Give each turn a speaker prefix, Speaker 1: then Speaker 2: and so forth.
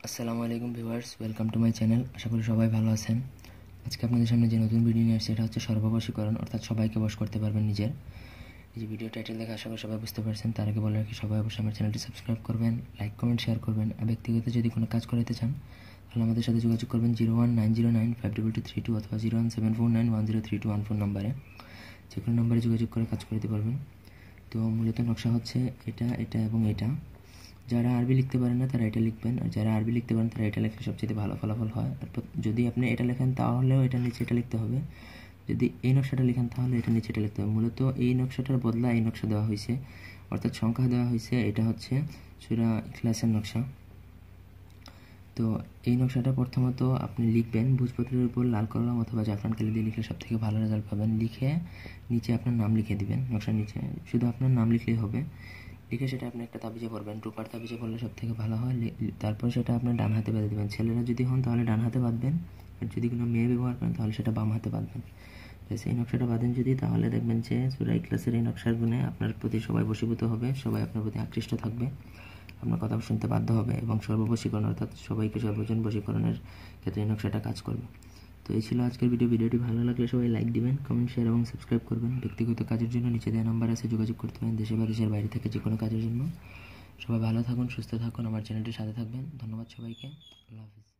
Speaker 1: আসসালামু আলাইকুম viewers, welcome to my channel. আশা করি সবাই ভালো আছেন। আজকে আপনাদের সামনে যে নতুন ভিডিও নিয়ে আসছে এটা হচ্ছে সর্ববশীকরণ, অর্থাৎ সবাইকে বশ করতে পারবেন নিজের। এই যে ভিডিও টাইটেল দেখে আশা করি সবাই বুঝতে পারছেন। তার আগে বলে রাখি, সবাই অবশ্যই আমার চ্যানেলটি সাবস্ক্রাইব করবেন, লাইক কমেন্ট শেয়ার করবেন। আর ব্যক্তিগত যদি কোনো কাজ করাতে চান তাহলে আমাদের সাথে যোগাযোগ করবেন 0190952232 অথবা 017491032114 নম্বরে। যে কোনো নম্বরে যোগাযোগ করে কাজ করতে পারবেন। তো মূলত নকশা হচ্ছে এটা, এটা এবং এটা। যারা আরবি লিখতে পারেন না তারা এটা লিখবেন, আর যারা আরবি লিখতে পারেন তারা এটা লিখলে সবচেয়ে ভালো ফলাফল হয়। আর যদি আপনি এটা লেখেন তাহলেও এটা নিচে এটা লিখতে হবে। যদি এই নকশাটা লিখেন তাহলে এটা নিচে এটা লিখতে হবে। মূলত এই নকশাটার বদলা এই নকশা দেওয়া হয়েছে, অর্থাৎ সংখ্যা দেওয়া হয়েছে। এটা হচ্ছে সূরা ইখলাসের নকশা। তো এই নকশাটা প্রথমত আপনি লিখবেন ভোজপত্রের উপর লাল কলম অথবা জাফরান কালি দিয়ে লিখলে সব থেকে ভালো রেজাল্ট পাবেন। লিখে নিচে আপনার নাম লিখে দিবেন। নকশার নিচে শুধু আপনার নাম লিখলেই হবে। লিখে সেটা আপনি একটা তাবিজে পড়বেন, রূপার তাবিজে পড়লে সব থেকে ভালো হয়। তারপর সেটা আপনার ডান হাতে বেঁধে দেবেন। ছেলেরা যদি হন তাহলে ডান হাতে বাঁধবেন, আর যদি কোনো মেয়ে ব্যবহার করেন তাহলে সেটা বাম হাতে বাঁধবেন। এই নকশাটা বাঁধেন যদি, তাহলে দেখবেন যে সূরা ইখলাসের এই নকশার গুণে আপনার প্রতি সবাই বশীভূত হবে, সবাই আপনার প্রতি আকৃষ্ট থাকবে, আপনার কথা শুনতে বাধ্য হবে এবং সর্ববশীকরণ অর্থাৎ সবাইকে সর্বজন বশীকরণের ক্ষেত্রে এই নকশাটা কাজ করবে। তো এই ছিল আজকের ভিডিওটি ভালো লাগলে সবাই লাইক দিবেন, কমেন্ট শেয়ার এবং সাবস্ক্রাইব করবেন। ব্যক্তিগত কাজের জন্য নিচে দেওয়া নাম্বার আছে, যোগাযোগ করতে পারেন। দেশে বা দেশের বাইরে থেকে যে কোনো কাজের জন্য। সবাই ভালো থাকুন, সুস্থ থাকুন, আমার চ্যানেলটির সাথে থাকবেন। ধন্যবাদ সবাইকে। আল্লাহ হাফিজ।